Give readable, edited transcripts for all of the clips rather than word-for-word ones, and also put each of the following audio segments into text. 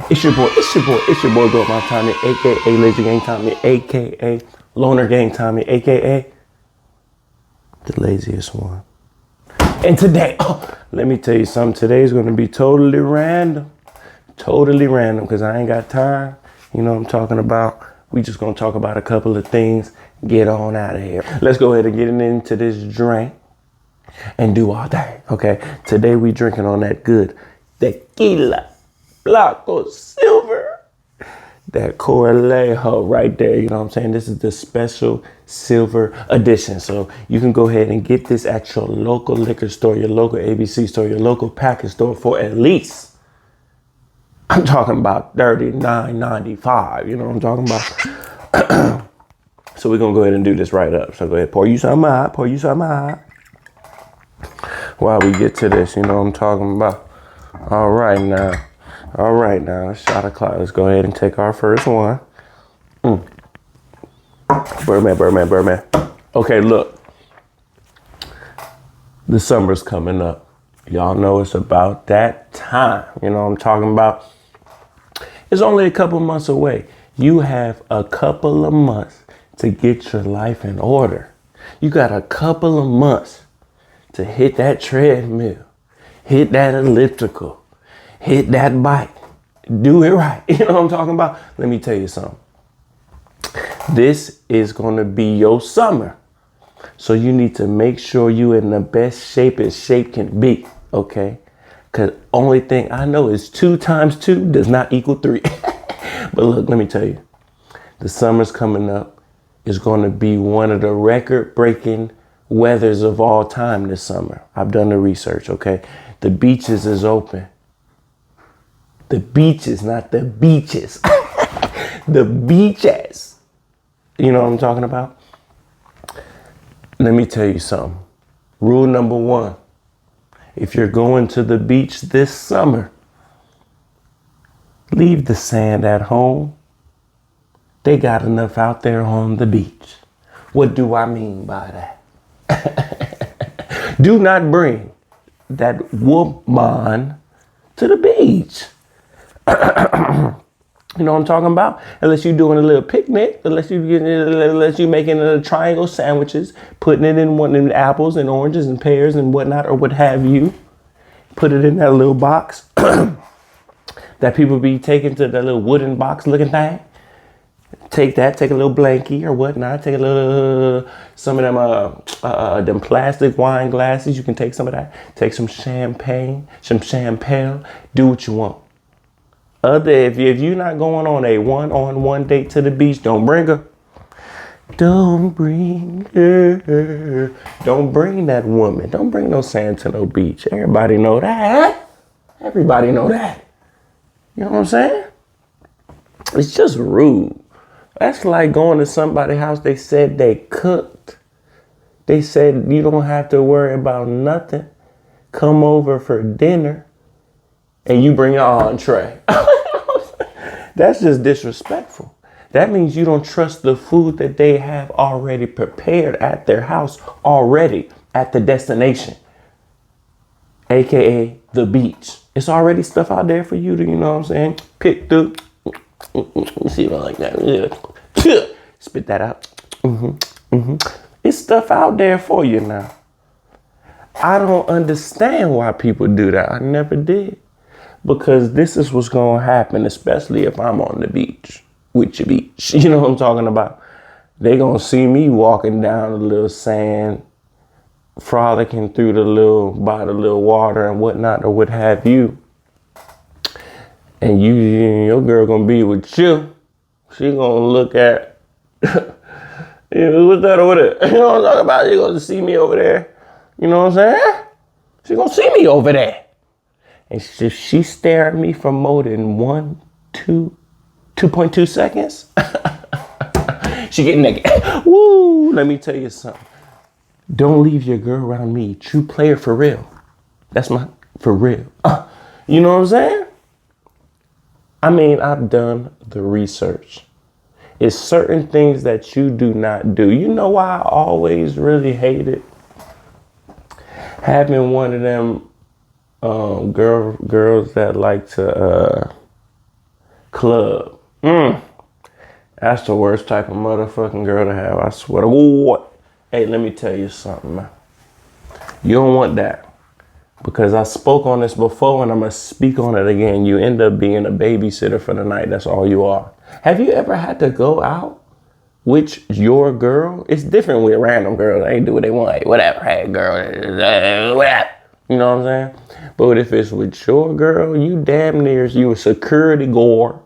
It's your boy, Go My Tommy, aka Lazy Gang Tommy, aka Loner Gang Tommy, aka the laziest one. And today, let me tell you something. Today's gonna be totally random, because I ain't got time. You know what I'm talking about? We just gonna talk about a couple of things. Get on out of here. Let's go ahead and get into this drink and do all that. Okay. Today we drinking on that good tequila, Blanco Silver, that Coralejo right there. You know what I'm saying? This is the special silver edition. So you can go ahead and get this at your local liquor store, your local ABC store, your local package store for at least, I'm talking about $39.95. You know what I'm talking about? So we're going to go ahead and do this right up. So go ahead, pour you some hot. While we get to this, you know what I'm talking about? All right, now, shot o'clock. Let's go ahead and take our first one. Birdman. Okay, look. The summer's coming up. Y'all know it's about that time. You know what I'm talking about? It's only a couple months away. You have a couple of months to get your life in order. You got a couple of months to hit that treadmill, hit that elliptical, hit that bike, do it right. You know what I'm talking about? Let me tell you something. This is gonna be your summer. So you need to make sure you in the best shape as shape can be, okay? Cause only thing I know is 2 times 2 does not equal 3. But look, let me tell you, the summer's coming up. It's gonna be one of the record-breaking weathers of all time this summer. I've done the research, okay? The beaches is open. The beaches, not the beaches. The beaches. You know what I'm talking about? Let me tell you something. Rule number 1. If you're going to the beach this summer, leave the sand at home. They got enough out there on the beach. What do I mean by that? Do not bring that woman to the beach. You know what I'm talking about? Unless you're doing a little picnic, unless you're making a triangle sandwiches, putting it in one of them apples and oranges and pears and whatnot, or what have you. Put it in that little box that people be taking to the little wooden box looking thing. Take a little blankie or whatnot. Take a little, some of them plastic wine glasses. You can take some of that. Take some champagne. Do what you want. If you're not going on a one-on-one date to the beach, don't bring her. Don't bring her. Don't bring that woman. Don't bring no sand to no beach. Everybody know that. You know what I'm saying? It's just rude. That's like going to somebody's house. They said they cooked. They said you don't have to worry about nothing. Come over for dinner and you bring your entree. That's just disrespectful. That means you don't trust the food that they have already prepared at their house already at the destination, AKA the beach. It's already stuff out there for you to, you know what I'm saying, pick through. Let me see if I like that. Spit that out. It's stuff out there for you now. I don't understand why people do that. I never did. Because this is what's going to happen, especially if I'm on the beach with your beach. You know what I'm talking about? They going to see me walking down the little sand, frolicking through by the little water and whatnot or what have you. And your girl gonna be with you. She gonna look at, what's that over there? You know what I'm talking about? She gonna see me over there. You know what I'm saying? She gonna see me over there. And if she stare at me for more than 2.2 seconds, she getting naked. Woo! Let me tell you something. Don't leave your girl around me. True player for real. That's my for real. You know what I'm saying? I mean, I've done the research. It's certain things that you do not do. You know why I always really hated having one of them girls that like to Club. That's the worst type of motherfucking girl to have. I swear to God. Hey, let me tell you something, man. You don't want that. Because I spoke on this before and I'm going to speak on it again. You end up being a babysitter for the night. That's all you are. Have you ever had to go out with your girl? It's different with random girls. They do what they want. Hey, whatever. Hey, girl. Whatever. You know what I'm saying? But if it's with your girl, you damn near, you a security guard.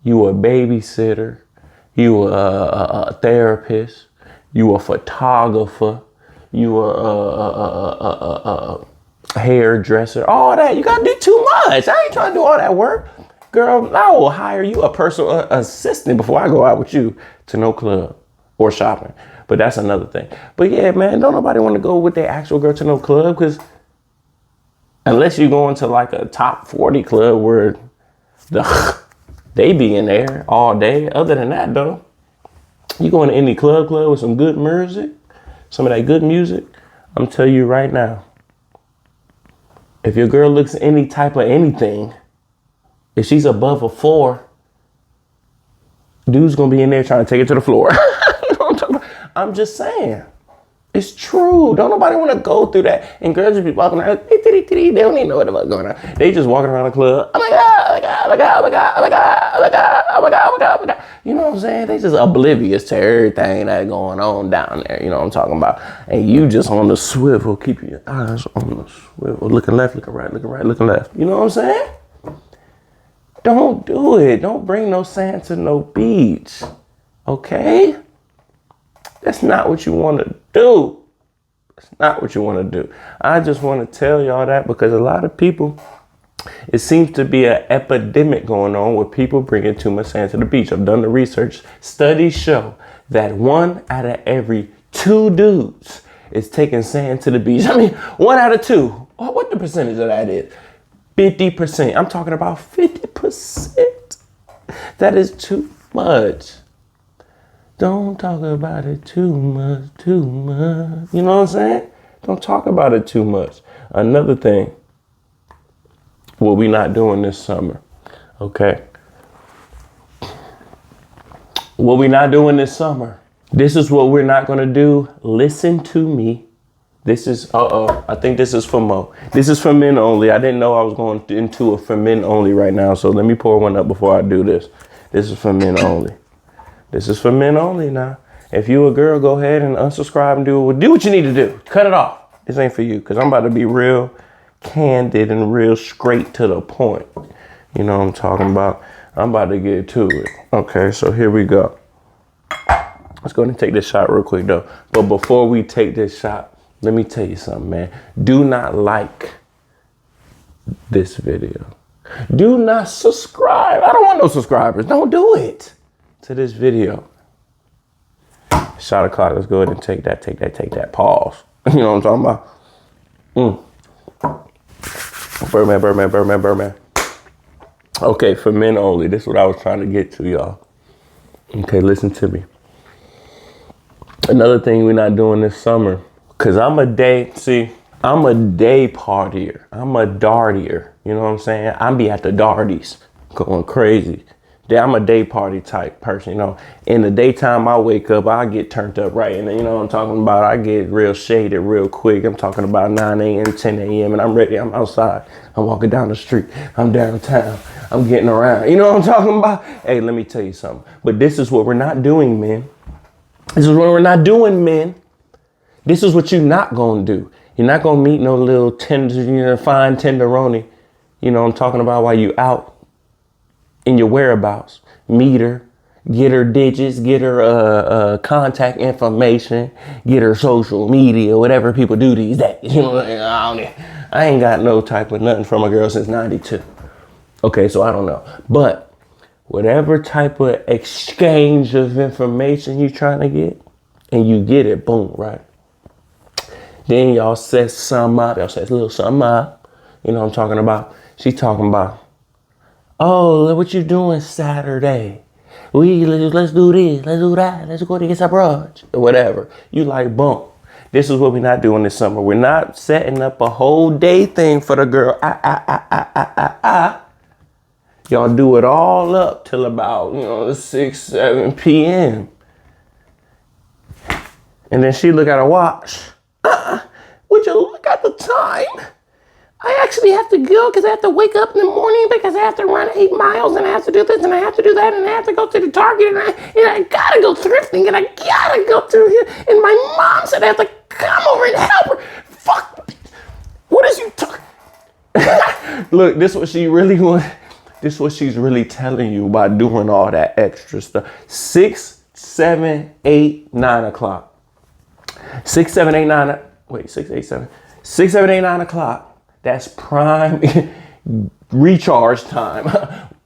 You a babysitter. You a therapist. You a photographer. You a hairdresser. All that. You gotta do too much. I ain't trying to do all that work. Girl, I will hire you a personal assistant before I go out with you to no club or shopping. But that's another thing. But yeah, man, don't nobody want to go with their actual girl to no club, because unless you go into like a top 40 club where they be in there all day. Other than that, though, you go into any club with some good music, some of that good music, I'm telling you right now, if your girl looks any type of anything, if she's above a 4, dude's gonna be in there trying to take it to the floor. You know what I'm talking about? I'm just saying. It's true. Don't nobody want to go through that. And girls just be walking around, they don't even know what the fuck going on. They just walking around the club. Oh my God, oh my God, oh my God, oh my God, oh my God, oh my God, oh my God, oh my God, oh my God. You know what I'm saying? They just oblivious to everything that's going on down there. You know what I'm talking about? And you just on the swivel, keep your eyes on the swivel, looking left, looking right, looking right, looking left. You know what I'm saying? Don't do it. Don't bring no sand to no beach. Okay? That's not what you want to do. That's not what you want to do. I just want to tell y'all that because a lot of people, it seems to be an epidemic going on with people bringing too much sand to the beach. I've done the research. Studies show that 1 out of every 2 dudes is taking sand to the beach. I mean, 1 out of 2. What the percentage of that is? 50%. I'm talking about 50%. That is too much. Don't talk about it too much, too much. You know what I'm saying? Don't talk about it too much. Another thing, what we not doing this summer, okay? What we not doing this summer, this is what we're not gonna do. Listen to me. This is, I think this is for Mo. This is for men only. I didn't know I was going into it for men only right now, so let me pour one up before I do this. This is for men only. This is for men only now. If you a girl, go ahead and unsubscribe and do what you need to do. Cut it off. This ain't for you, because I'm about to be real candid and real straight to the point. You know what I'm talking about? I'm about to get to it. Okay, so here we go. Let's go ahead and take this shot real quick, though. But before we take this shot, let me tell you something, man. Do not like this video. Do not subscribe. I don't want no subscribers. Don't do it to this video. Shot o'clock. Let's go ahead and take that. Pause. You know what I'm talking about? Birdman. Okay, for men only. This is what I was trying to get to, y'all. Okay, listen to me. Another thing we're not doing this summer, because I'm a day partier. I'm a dartier. You know what I'm saying? I'm be at the darties going crazy. I'm a day party type person, you know. In the daytime, I wake up, I get turned up right. And you know what I'm talking about? I get real shaded real quick. I'm talking about 9 a.m., 10 a.m. and I'm ready. I'm outside. I'm walking down the street. I'm downtown. I'm getting around. You know what I'm talking about? Hey, let me tell you something. But this is what we're not doing, men. This is what we're not doing, men. This is what you're not going to do. You're not going to meet no little fine tenderoni. You know what I'm talking about while you out in your whereabouts. Meet her, get her digits, get her contact information, get her social media, whatever people do these days. You know, I ain't got no type of nothing from a girl since 92. Okay, so I don't know. But whatever type of exchange of information you're trying to get, and you get it, boom, right? Then y'all set something up. Y'all set a little something up. You know what I'm talking about? She talking about, oh, what you doing Saturday? Let's do this, let's do that, let's go to get some brunch, or whatever. You like, boom. This is what we're not doing this summer. We're not setting up a whole day thing for the girl. Y'all do it all up till about, 6, 7 p.m. And then she look at her watch. Would you look at the time? I actually have to go because I have to wake up in the morning because I have to run 8 miles and I have to do this and I have to do that and I have to go to the Target and I gotta go thrifting and I gotta go to here. And my mom said I have to come over and help her. Fuck. What is you talking? Look, this is what she really wants. This is what she's really telling you by doing all that extra stuff. 6, 7, 8, 9 o'clock. 6, 7, 8, 9. Wait, 6, 8, 7. 6, 7, 8, 9 o'clock. That's prime recharge time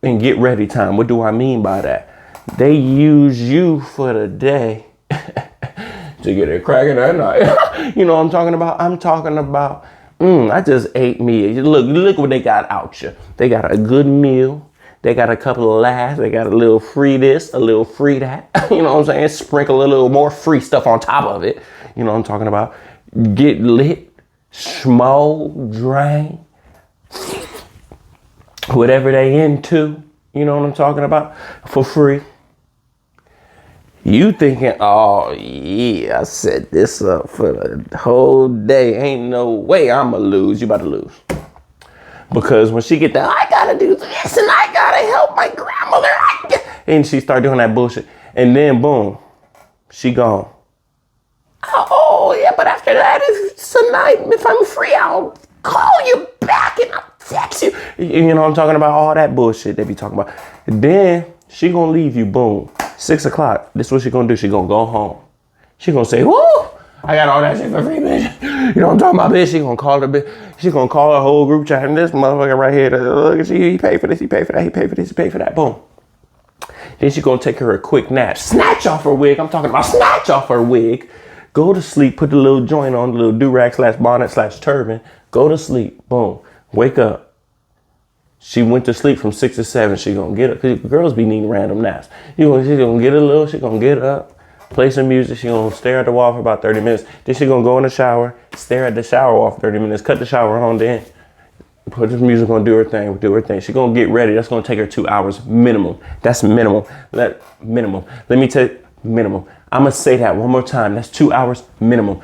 and get ready time. What do I mean by that? They use you for the day to get it cracking at night. You know what I'm talking about? I'm talking about, I just ate me. Look what they got out you. They got a good meal. They got a couple of laughs. They got a little free this, a little free that. You know what I'm saying? Sprinkle a little more free stuff on top of it. You know what I'm talking about? Get lit. Smoke, drink, whatever they into, you know what I'm talking about, for free. You thinking, oh yeah, I set this up for the whole day. Ain't no way I'ma lose. You about to lose. Because when she get that, I gotta do this and I gotta help my grandmother. And she start doing that bullshit. And then boom, she gone. Oh, yeah, but after that, it's a night. If I'm free, I'll call you back and I'll text you. You know what I'm talking about? All that bullshit they be talking about. Then she gonna leave you, boom. 6 o'clock. This is what she gonna do. She gonna go home. She gonna say, woo, I got all that shit for free, bitch. You know what I'm talking about, bitch? She gonna call her bitch. She gonna call her whole group chat. And this motherfucker right here, look, he paid for this, he paid for that, he paid for this, he paid for that, boom. Then she gonna take her a quick nap. Snatch off her wig. I'm talking about snatch off her wig. Go to sleep, put the little joint on, the little do-rag / bonnet / turban. Go to sleep, boom, wake up. She went to sleep from 6 to 7. She gonna get up, because girls be needing random naps. She gonna get a little, she gonna get up, play some music. She gonna stare at the wall for about 30 minutes. Then she gonna go in the shower, stare at the shower wall for 30 minutes, cut the shower on, then put this music on, do her thing. She gonna get ready. That's gonna take her 2 hours minimum. That's minimum. Minimum. Let me tell you, minimum. I'm going to say that one more time. That's 2 hours minimum.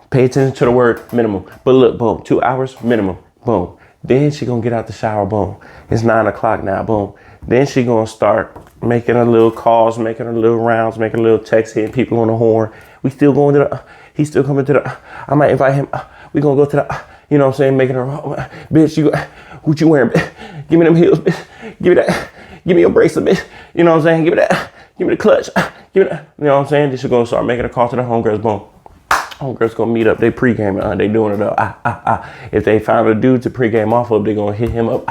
Pay attention to the word minimum. But look, boom, 2 hours minimum. Boom. Then she going to get out the shower. Boom. It's 9 o'clock now. Boom. Then she going to start making her little calls, making her little rounds, making a little text, hitting people on the horn. We still going to the, he's still coming to the, I might invite him. We going to go to the, you know what I'm saying? Making her, bitch, what you wearing? Give me them heels, bitch. Give me that. Give me your bracelet, bitch. You know what I'm saying? Give me that. Give me the clutch. You know what I'm saying? They should go start making a call to the homegirls. Boom. Homegirls gonna meet up. They pre-game. They doing it up. If they found a dude to pre-game off of, they gonna hit him up.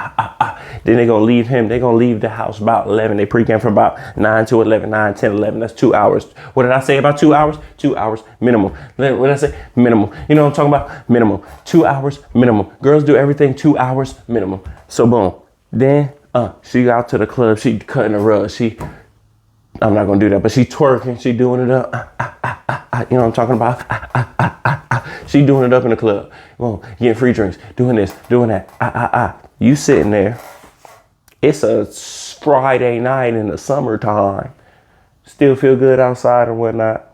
Then they gonna leave him. They gonna leave the house about 11. They pre-game from about 9 to 11, 9, 10, 11. That's 2 hours. What did I say about 2 hours? 2 hours minimum. When I say minimum, you know what I'm talking about? Minimum. 2 hours minimum. Girls do everything 2 hours minimum. So boom. Then she out to the club. She cutting the rug. I'm not gonna do that, but she twerking, she doing it up. You know what I'm talking about? She doing it up in the club. Boom, getting free drinks, doing this, doing that. You sitting there. It's a Friday night in the summertime. Still feel good outside or whatnot.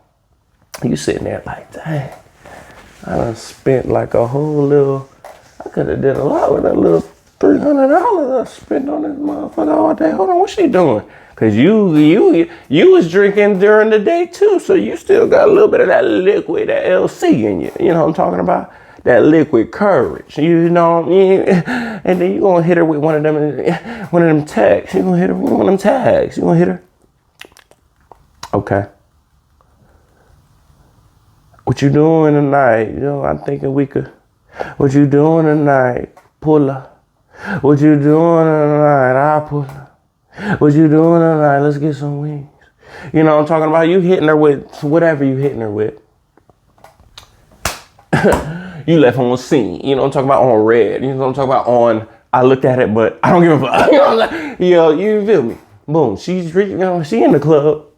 You sitting there like, dang, I done spent like a whole little, I could have did a lot with that little $300 I spent on this motherfucker all day. Hold on, what's she doing? Cause you was drinking during the day too, so you still got a little bit of that liquid, that LC in you. You know what I'm talking about? That liquid courage. You know, and then you gonna hit her with one of them tags. You gonna hit her with one of them tags. You gonna hit her. Okay. What you doing tonight? You know, I'm thinking we could. What you doing tonight? Pull up. What you doing tonight? I pull up. What you doing tonight? Let's get some wings. You know what I'm talking about? You hitting her with whatever you hitting her with. You left on scene. You know what I'm talking about? On red. You know what I'm talking about? On, I looked at it, but I don't give a fuck. You know what I'm saying? Yo, you feel me? Boom. She in the club.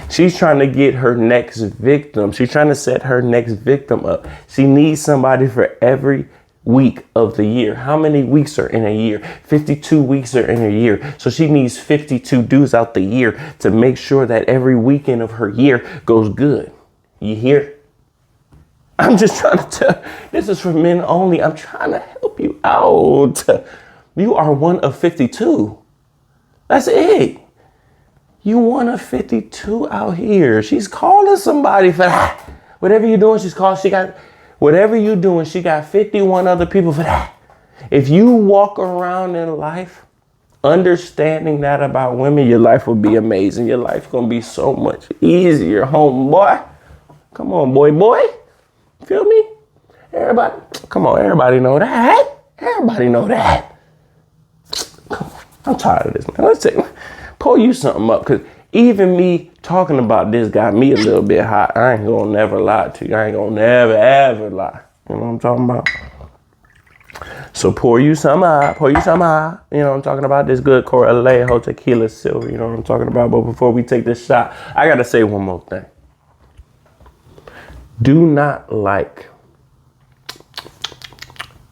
She's trying to get her next victim. She's trying to set her next victim up. She needs somebody for every week of the year. How many weeks are in a year? 52 weeks are in a year. So she needs 52 dues out the year to make sure that every weekend of her year goes good. You hear? I'm just trying to tell, this is for men only. I'm trying to help you out. You are one of 52. That's it. You one of 52 out here. She's calling somebody for that. Whatever you're doing, whatever you're doing, she got 51 other people for that. If you walk around in life understanding that about women, your life will be amazing. Your life going to be so much easier, homeboy. Come on, boy. Feel me? Everybody, come on, everybody know that. Everybody know that. I'm tired of this, man. Let's pull you something up, because even me talking about this got me a little bit hot. I ain't gonna never lie to you. I ain't gonna never, ever lie. You know what I'm talking about? So pour you some up. You know what I'm talking about? This good Coralejo tequila silver. You know what I'm talking about? But before we take this shot, I gotta say one more thing. Do not like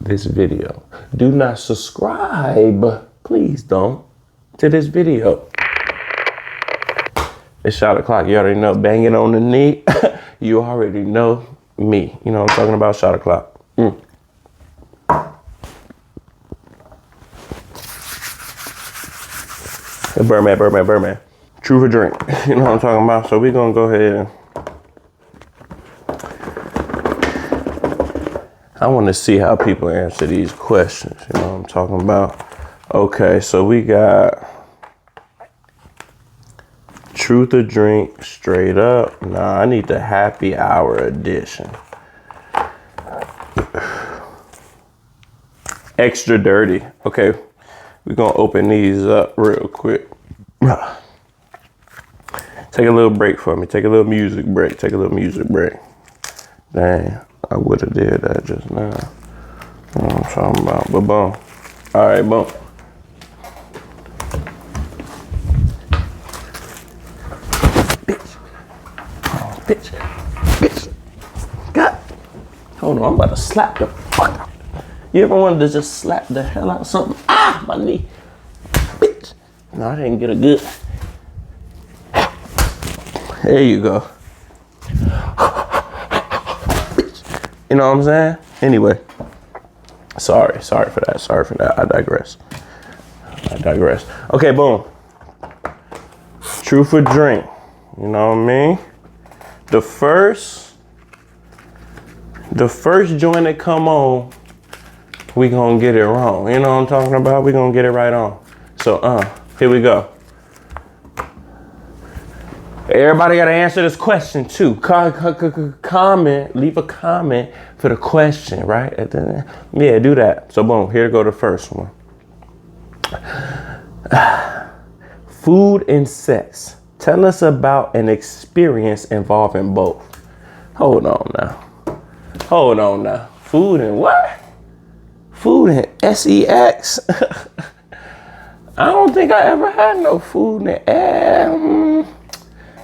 this video. Do not subscribe. Please don't to this video. It's shot o'clock. You already know. Bang it on the knee. You already know me. You know what I'm talking about? Shot o'clock. Birdman. True for drink. You know what I'm talking about? So we're going to go ahead and I want to see how people answer these questions. You know what I'm talking about? Okay, so we got truth or drink, straight up. Nah, I need the happy hour edition. Extra dirty. Okay, we're going to open these up real quick. Take a little break for me. Take a little music break. Dang. I would have did that just now. You know what I'm talking about? But boom. All right, boom. Bitch. God. Hold on, I'm about to slap the fuck out. You ever wanted to just slap the hell out of something? Ah, my knee. Bitch. No, I didn't get a good. There you go. You know what I'm saying? Anyway, sorry for that. I digress. Okay, boom. Truth or drink. You know what I mean? The first joint that come on, we gonna get it wrong. You know what I'm talking about? We gonna get it right on. So, here we go. Everybody got to answer this question too. Comment, leave a comment for the question, right? Yeah, do that. So boom, here go the first one. Food and sex. Tell us about an experience involving both. Hold on now. Food and what? Food and sex. I don't think I ever had no food and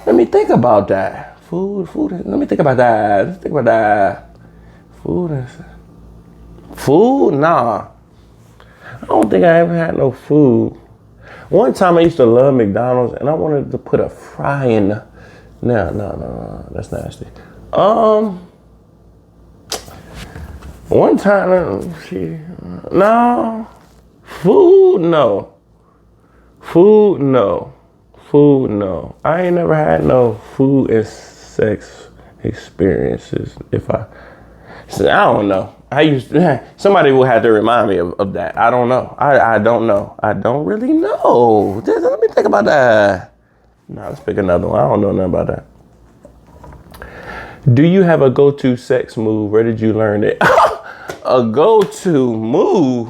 let me think about that. Food. Let me think about that. Food? Nah. I don't think I ever had no food. One time I used to love McDonald's and I wanted to put a fry in the... No. That's nasty. One time... No. Food, no. Food, no. I ain't never had no food and sex experiences. I don't know. Somebody will have to remind me of that. I don't know. I don't know. I don't really know. Let me think about that. Nah, let's pick another one. I don't know nothing about that. Do you have a go-to sex move? Where did you learn it? A go-to move?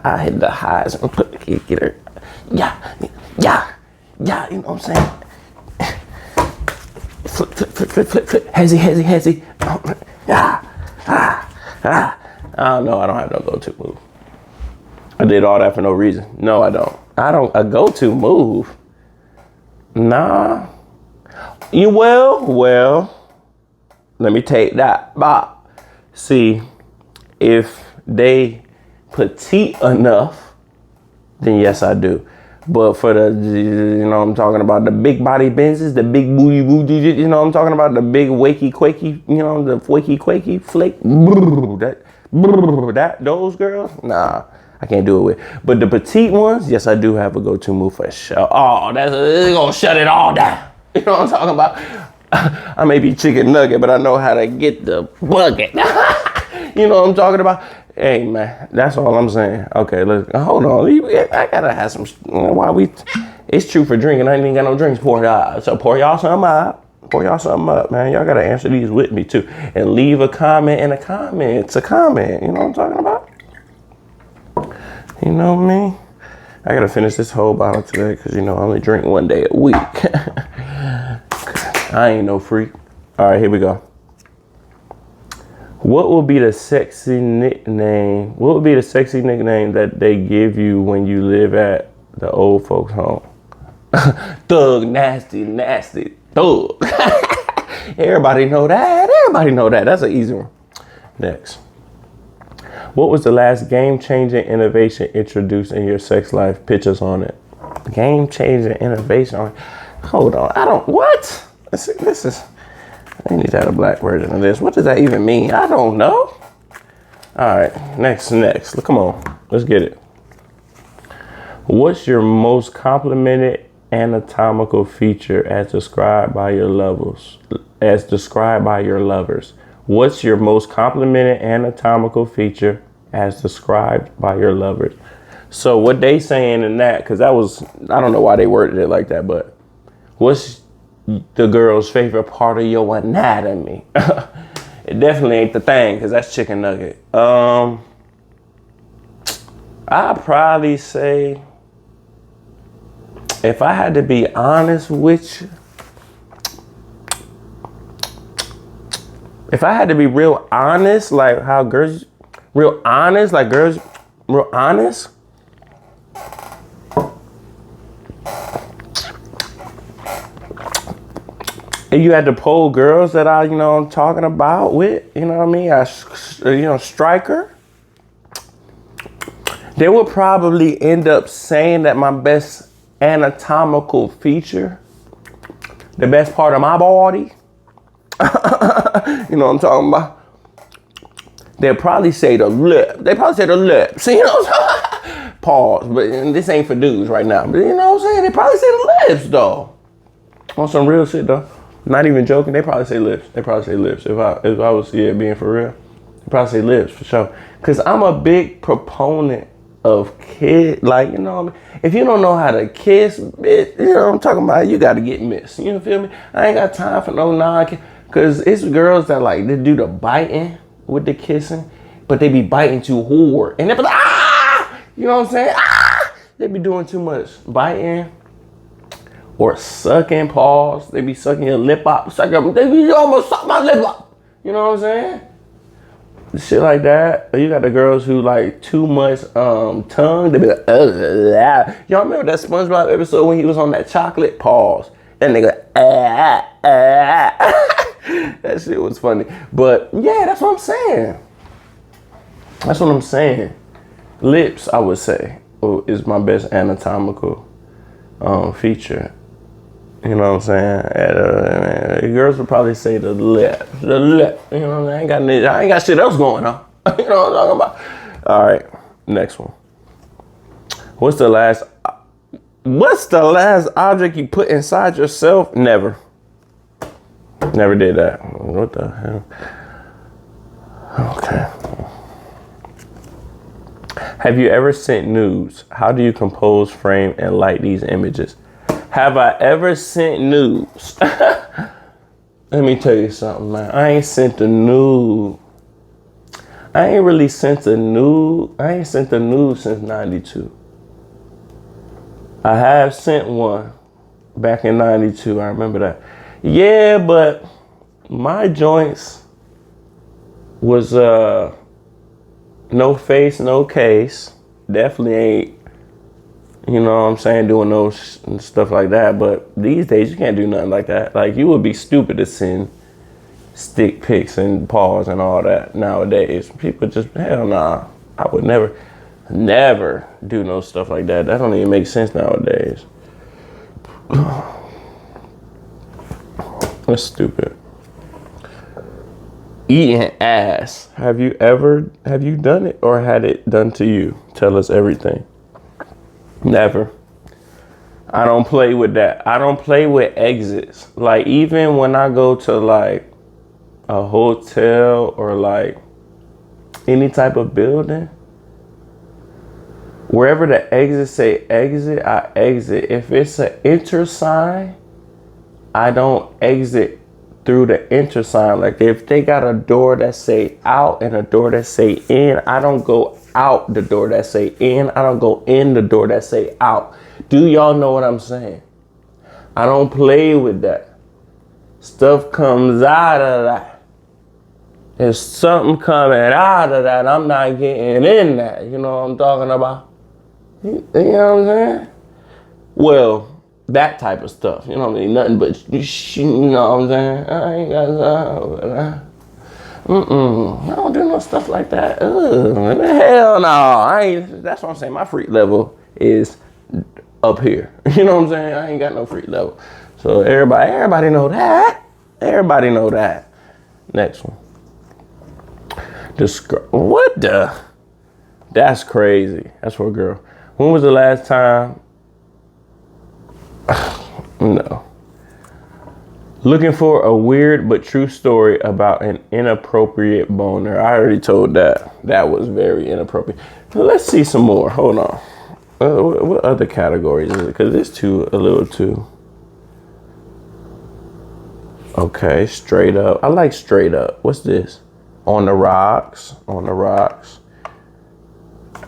I hit the highs and put the kid, get her. Yeah, you know what I'm saying? Flip, hezzy. I don't know, I don't have no go-to move. I did all that for no reason. No, I don't. A go-to move? Nah. Well, let me take that. Bob. See, if they petite enough, then yes, I do. But for the, I'm talking about the big body Benzes, the big booty, I'm talking about the big wakey quakey, the wakey quakey flake, those girls, nah, I can't do it with. But the petite ones, yes, I do have a go-to move for sure. Oh, it's gonna shut it all down. You know what I'm talking about? I may be chicken nugget, but I know how to get the bucket. You know what I'm talking about? Hey man, that's all I'm saying. Okay, hold on. I gotta have some. It's true for drinking. I ain't even got no drinks poured out. So pour y'all something up. Pour y'all something up, man. Y'all gotta answer these with me too, and leave a comment in a comment. It's a comment. You know what I'm talking about? You know me. I gotta finish this whole bottle today because I only drink one day a week. I ain't no freak. All right, here we go. What would be the sexy nickname? What would be the sexy nickname that they give you when you live at the old folks' home? Thug, nasty, thug. Everybody know that. That's an easy one. Next. What was the last game-changing innovation introduced in your sex life? Pictures on it. Game-changing innovation. Hold on. What? This is. I need to have a black version of this. What does that even mean? I don't know. All right, next. Come on, let's get it. What's your most complimented anatomical feature as described by your lovers? What's your most complimented anatomical feature as described by your lovers? So what they saying in that, because that was, I don't know why they worded it like that, but what's the girl's favorite part of your anatomy? It definitely ain't the thing, because that's chicken nugget. I'd probably say, if I had to be honest with you, if I had to be real honest, like how girls, real honest, and you had to poll girls that I'm talking about with, you know what I mean? Striker. They would probably end up saying that my best anatomical feature, the best part of my body, you know what I'm talking about? They'll probably say the lip. See, you know what I'm saying? Pause, but this ain't for dudes right now. But you know what I'm saying? They probably say the lips, though. On some real shit, though. Not even joking. They probably say lips. If I was being for real, they probably say lips for sure. Cause I'm a big proponent of kiss. Like, you know what I mean? If you don't know how to kiss, bitch, you know what I'm talking about? You got to get missed. You feel me? I ain't got time for no non-kiss. Cause it's girls that they do the biting with the kissing, but they be biting too hard, and they be like, ah, you know what I'm saying? Ah, they be doing too much biting. Or sucking, pause. They be sucking your lip up. They be almost suck my lip up. You know what I'm saying? Shit like that. You got the girls who like too much tongue. They be like, y'all remember that SpongeBob episode when he was on that chocolate? Pause. And they go, That shit was funny. But yeah, that's what I'm saying. Lips, I would say, is my best anatomical feature. You know what I'm saying? Girls would probably say the lip. You know what I'm saying? I ain't got shit else going on. You know what I'm talking about? All right, next one. What's the last object you put inside yourself? Never did that. What the hell? Okay. Have you ever sent nudes? How do you compose, frame, and light these images? Have I ever sent nudes? Let me tell you something, man. I ain't sent a nude. I ain't really sent a nude. I ain't sent a nude since 92. I have sent one back in 92. I remember that. Yeah, but my joints was no face, no case. Definitely ain't, you know what I'm saying, doing those stuff like that. But these days you can't do nothing like that. Like, you would be stupid to send stick pics and paws and all that nowadays. People just, hell nah. I would never do no stuff like that. That don't even make sense nowadays. That's stupid. Eating ass. Have you done it or had it done to you? Tell us everything. Never. I don't play with that. I don't play with exits. Like, even when I go to like a hotel or like any type of building, wherever the exit say exit, I exit. If it's an enter sign, I don't exit through the enter sign. Like, if they got a door that say out and a door that say in, I don't go out the door that say in. I don't go in the door that say out. Do y'all know what I'm saying? I don't play with that. Stuff comes out of that. There's something coming out of that. I'm not getting in that. You know what I'm talking about? You know what I'm saying? Well, that type of stuff. You know what I mean? Nothing but, you know what I'm saying? I ain't got I don't do no stuff like that. Hell no. That's what I'm saying. My freak level is up here. You know what I'm saying? I ain't got no freak level. So everybody know that. Everybody know that. Next one. What the? That's crazy. That's for a girl. When was the last time? No. Looking for a weird but true story about an inappropriate boner. I already told that. That was very inappropriate. Let's see some more. Hold on. What other categories is it? Because it's a little too. Okay, straight up. I like straight up. What's this? On the rocks. On the rocks.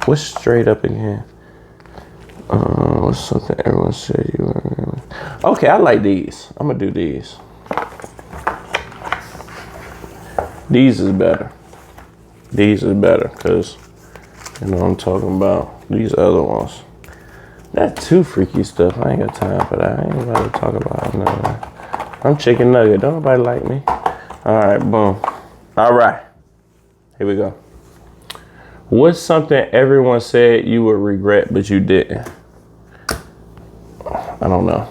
What's straight up again? What's something everyone said you were. Okay, I like these. I'm gonna do these. These is better. These is better because you know what I'm talking about. These other ones. That's too freaky stuff. I ain't got time for that. I ain't about to talk about it. No. I'm chicken nugget. Don't nobody like me. All right, boom. All right. Here we go. What's something everyone said you would regret, but you didn't? I don't know.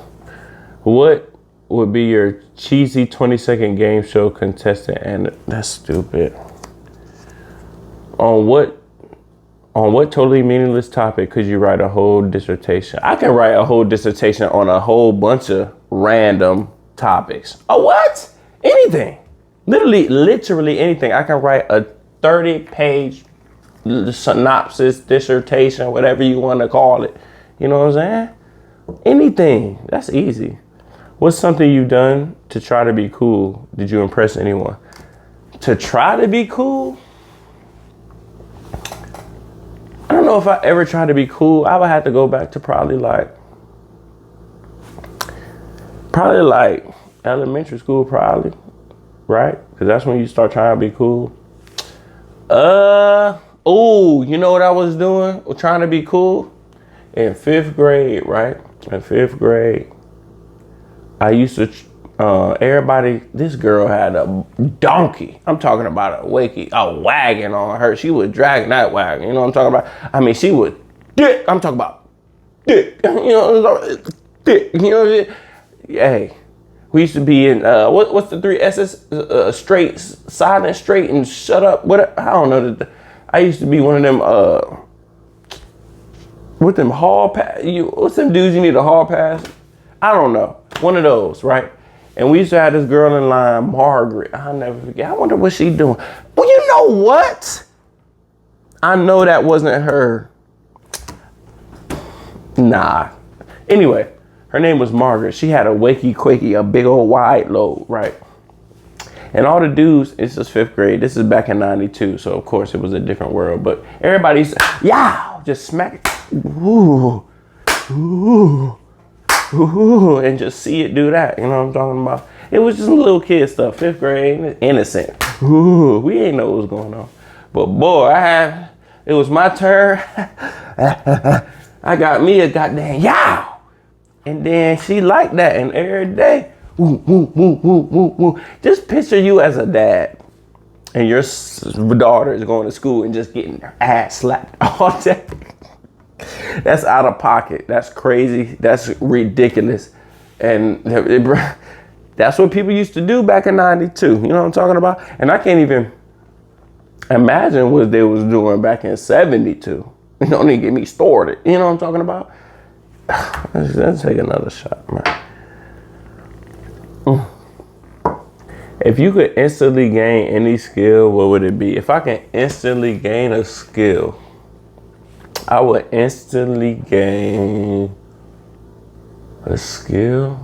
What would be your cheesy 20-second game show contestant? And that's stupid. On what totally meaningless topic could you write a whole dissertation? I can write a whole dissertation on a whole bunch of random topics. Oh, what? Anything. Literally anything. I can write a 30-page synopsis, dissertation, whatever you want to call it. You know what I'm saying? Anything. That's easy. What's something you've done to try to be cool? Did you impress anyone? To try to be cool? I don't know if I ever tried to be cool. I would have to go back to probably like elementary school, probably, right? Because that's when you start trying to be cool. You know what I was doing? Trying to be cool? In 5th grade, right? In 5th grade, I used to, this girl had a donkey. I'm talking about a wagon on her. She was dragging that wagon. You know what I'm talking about? I mean, she was dick. I'm talking about dick. You know, dick. You know, hey, we used to be in, what's the 3 S's? Straight, silent, straight, and shut up. What? I don't know. I used to be one of them, with them hall pass. What's them dudes you need a hall pass? I don't know. One of those, right? And we used to have this girl in line, Margaret. I'll never forget. I wonder what she doing. Well, you know what? I know that wasn't her. Nah. Anyway, her name was Margaret. She had a wakey quakey, a big old wide load, right? And all the dudes, it's just 5th grade. This is back in 92. So, of course, it was a different world. But everybody's, just smack. Ooh. Ooh. Ooh, and just see it do that. You know what I'm talking about? It was just some little kid stuff. 5th grade, innocent. Ooh, we ain't know what was going on. But boy, it was my turn. I got me a goddamn yow. And then she liked that. And every day, woo, woo, woo, woo, woo, woo. Just picture you as a dad and your daughter is going to school and just getting their ass slapped all day. That's out of pocket. That's crazy. That's ridiculous. And that's what people used to do back in 92. You know what I'm talking about? And I can't even imagine what they was doing back in 72. You don't even get me started. You know what I'm talking about? Let's take another shot, man. If you could instantly gain any skill, what would it be? If I can instantly gain a skill, I would instantly gain a skill.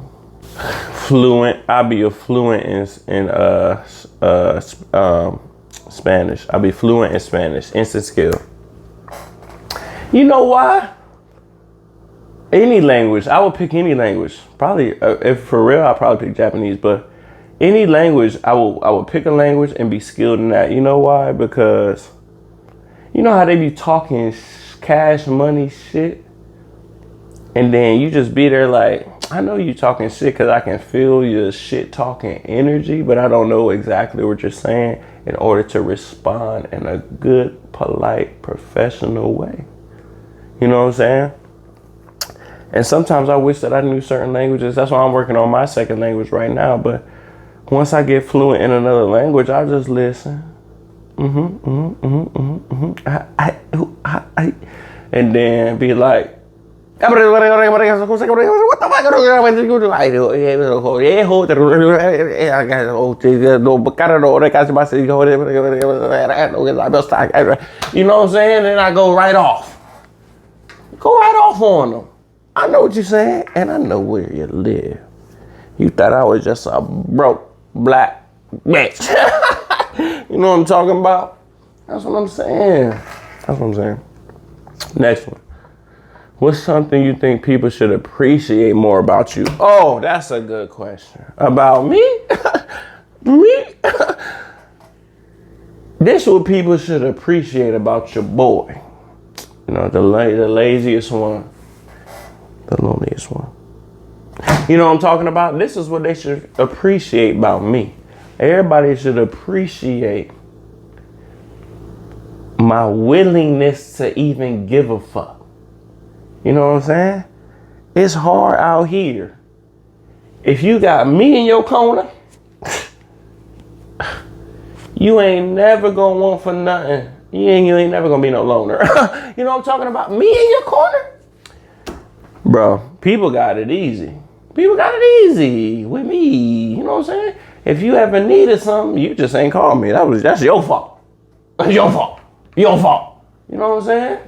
Fluent. I'll be a fluent in Spanish. I'll be fluent in Spanish. Instant skill. You know why? Any language. I would pick any language. Probably, if for real, I'll probably pick Japanese. But any language, I would pick a language and be skilled in that. You know why? Because you know how they be talking cash money shit, and then you just be there like, I know you talking shit because I can feel your shit talking energy, but I don't know exactly what you're saying in order to respond in a good, polite, professional way. You know what I'm saying? And sometimes I wish that I knew certain languages. That's why I'm working on my second language right now. But once I get fluent in another language, I just listen. And then be like, what the fuck? You know what I'm saying? And I go right off. Go right off on them. I know what you're saying, and I know where you live. You thought I was just a broke black bitch. You know what I'm talking about? That's what I'm saying. That's what I'm saying. Next one. What's something you think people should appreciate more about you? Oh, that's a good question. About me? Me? This is what people should appreciate about your boy. You know, the laziest one. The loneliest one. You know what I'm talking about? This is what they should appreciate about me. Everybody should appreciate my willingness to even give a fuck. You know what I'm saying? It's hard out here. If you got me in your corner, you ain't never gonna want for nothing. You ain't never gonna be no loner. You know what I'm talking about? Me in your corner? Bro, people got it easy. People got it easy with me. You know what I'm saying? If you ever needed something, you just ain't called me. That's your fault. That's your fault. Your fault. You know what I'm saying?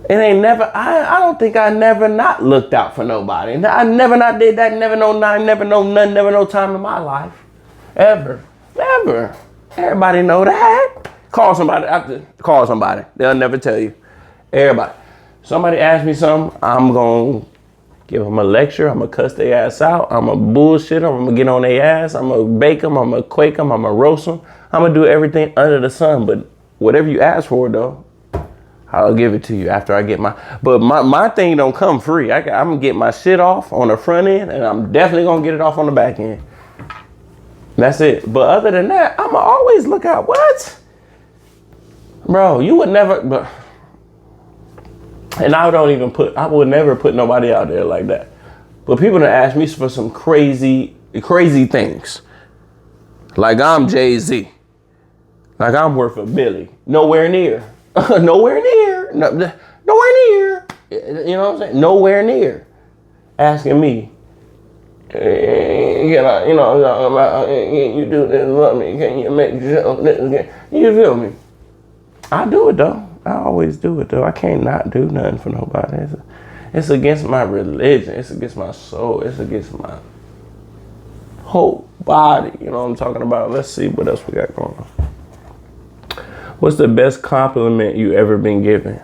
It ain't never, I don't think I never not looked out for nobody. I never not did that, never no time in my life. Ever. Everybody know that. Call somebody. They'll never tell you. Everybody. Somebody ask me something, I'm going to give them a lecture. I'm going to cuss their ass out. I'm going to bullshit them. I'm going to get on their ass. I'm going to bake them. I'm going to quake them. I'm going to roast them. I'm going to do everything under the sun. But whatever you ask for, though, I'll give it to you after I get my thing don't come free. I'm going to get my shit off on the front end, and I'm definitely going to get it off on the back end. That's it. But other than that, I'm going to always look out. What? Bro, you would never, and I would never put nobody out there like that. But people that ask me for some crazy things. Like I'm Jay-Z. Like I'm worth a billy. Nowhere near. Nowhere near. Nowhere near. You know what I'm saying? Nowhere near. Asking me, you do this, love me. Can you make this? You feel me? I do it though. I always do it though. I can't not do nothing for nobody. It's against my religion. It's against my soul. It's against my whole body. You know what I'm talking about? Let's see what else we got going on. What's the best compliment you ever been given?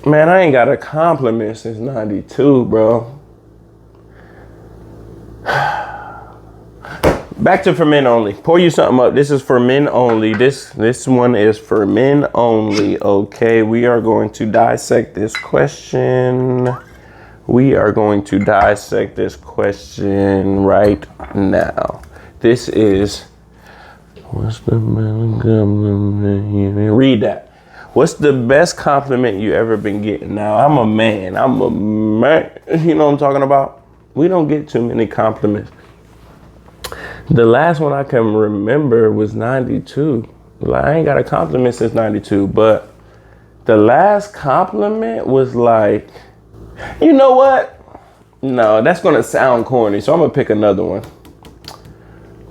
Man, I ain't got a compliment since 92, bro. Back to for men only. Pour you something up. This is for men only. This one is for men only. Okay, we are going to dissect this question. We are going to dissect this question right now. This is, what's the compliment? Read that. What's the best compliment you ever been getting? Now, I'm a man. You know what I'm talking about? We don't get too many compliments. The last one I can remember was 92. Like, I ain't got a compliment since 92, but the last compliment was like, you know what? No, that's going to sound corny, so I'm going to pick another one.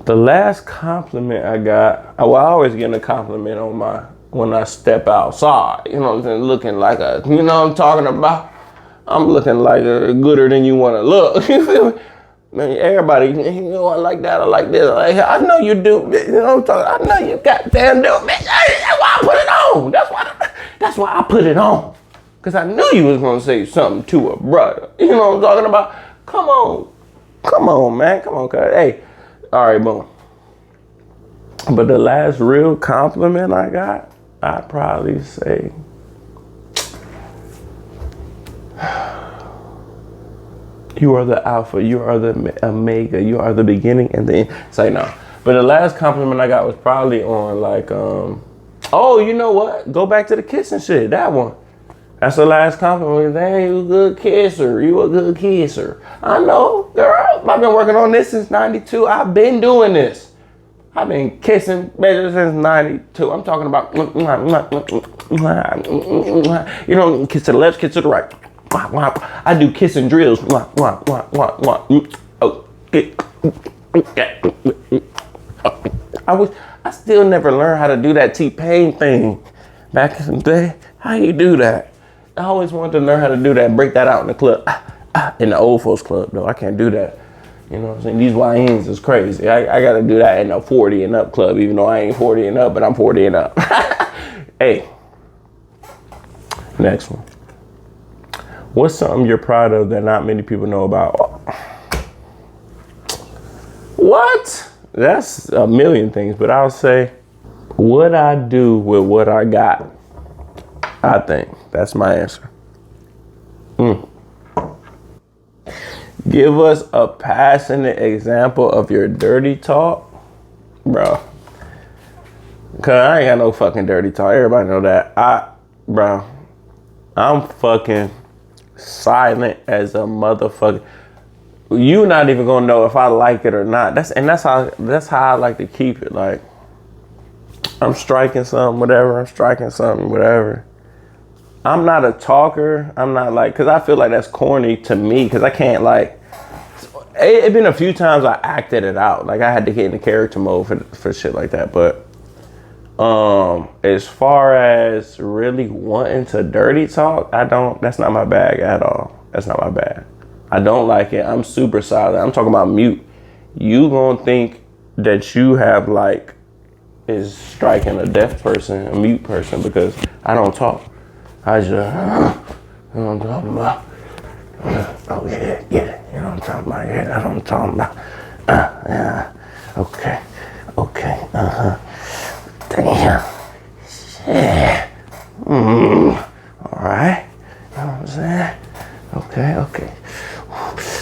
The last compliment I got, well, I always get a compliment when I step outside. You know what I'm saying? Looking like you know what I'm talking about? I'm looking like gooder than you want to look. You feel me? Man, everybody, you know, I like that, I like this. I know you do, bitch. You know what I'm talking? I know you goddamn do, bitch. That's why I put it on. That's why I put it on. Because I knew you was going to say something to a brother. You know what I'm talking about? Come on, man. Come on, cuz. Hey, all right, boom. But the last real compliment I got, I'd probably say, you are the alpha, you are the omega, you are the beginning and the end. Say no. But the last compliment I got was probably on like, oh, you know what? Go back to the kissing shit, that one. That's the last compliment. Dang, you a good kisser. You a good kisser. I know, girl. I've been working on this since 92. I've been doing this. I've been kissing bitches since 92. I'm talking about, you know, kiss to the left, kiss to the right. I do kissing drills. I still never learned how to do that T-Pain thing back in the day. How you do that? I always wanted to learn how to do that, break that out in the club. In the old folks club, though. I can't do that. You know what I'm saying? These YNs is crazy. I got to do that in a 40 and up club, even though I ain't 40 and up, but I'm 40 and up. Hey, next one. What's something you're proud of that not many people know about? What? That's a million things, but I'll say what I do with what I got. I think that's my answer. Give us a passionate example of your dirty talk, bro. Cause I ain't got no fucking dirty talk. Everybody know that. I'm fucking silent as a motherfucker. You not even gonna know if I like it or not. That's how I like to keep it. Like, I'm striking something, whatever. I'm not a talker. I'm not like, cause I feel like that's corny to me. Cause I can't like. It been a few times I acted it out. Like I had to get in the character mode for shit like that. But as far as really wanting to dirty talk, that's not my bag at all. That's not my bag. I don't like it. I'm super silent. I'm talking about mute. You gonna think that you have like is striking a deaf person, a mute person, because I don't talk. I just, you know what I'm talking about? Oh yeah, get it. You know what I'm talking about? Yeah, that's what I'm talking about. Yeah. Okay. Damn. Yeah. All right. You know what I'm saying? Okay.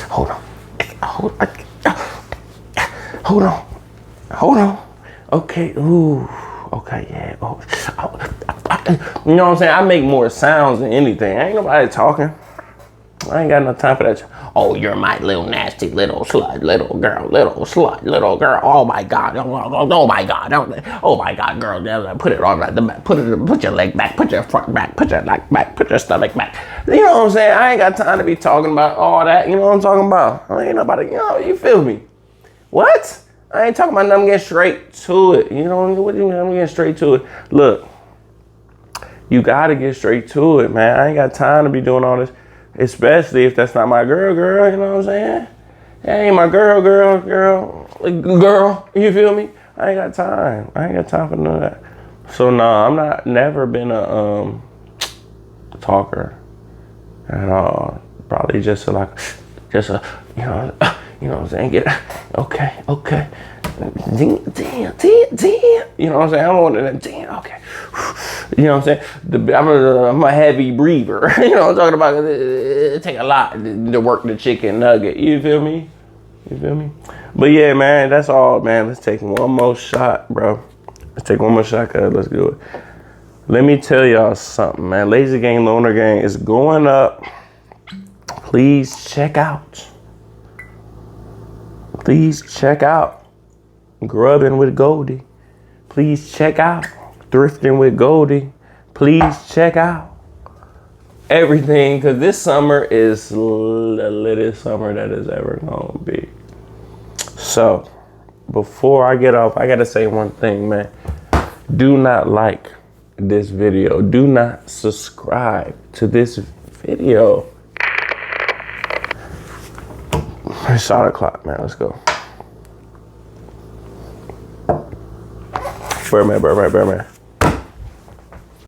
Hold on. Okay. Ooh. Okay. Yeah. Oh. You know what I'm saying? I make more sounds than anything. Ain't nobody talking. I ain't got no time for that. Oh, you're my little nasty little slut, little girl. Oh my God. Oh my God. Oh my God, girl. Put it on the back. Put your leg back. Put your front back. Put your leg back. Put your stomach back. You know what I'm saying? I ain't got time to be talking about all that. You know what I'm talking about? I ain't nobody, you know, you feel me? What? I ain't talking about nothing. I'm getting straight to it. You know what do you mean? I'm getting straight to it. Look, you gotta get straight to it, man. I ain't got time to be doing all this. Especially if that's not my girl, you know what I'm saying? That ain't my girl, you feel me? I ain't got time. For none of that. So no, I'm never been a talker at all. Probably just a, you know what I'm saying? Okay. Damn, damn, damn, damn. You know what I'm saying? I want to, damn, okay. You know what I'm saying? I'm a heavy breather. You know what I'm talking about? It take a lot to work the chicken nugget. You feel me? You feel me? But yeah, man, that's all, man. Let's take one more shot, bro. Let's take one more shot, cuz. Let's do it. Let me tell y'all something, man. Lazy Gang, Loner Gang is going up. Please check out. Please check out Grubbing with Goldie. Please check out Thrifting with Goldie. Please check out everything, because this summer is the littest summer that is ever gonna be. So, before I get off, I gotta say one thing, man. Do not like this video. Do not subscribe to this video. It's shot o'clock, man. Let's go. Birdman.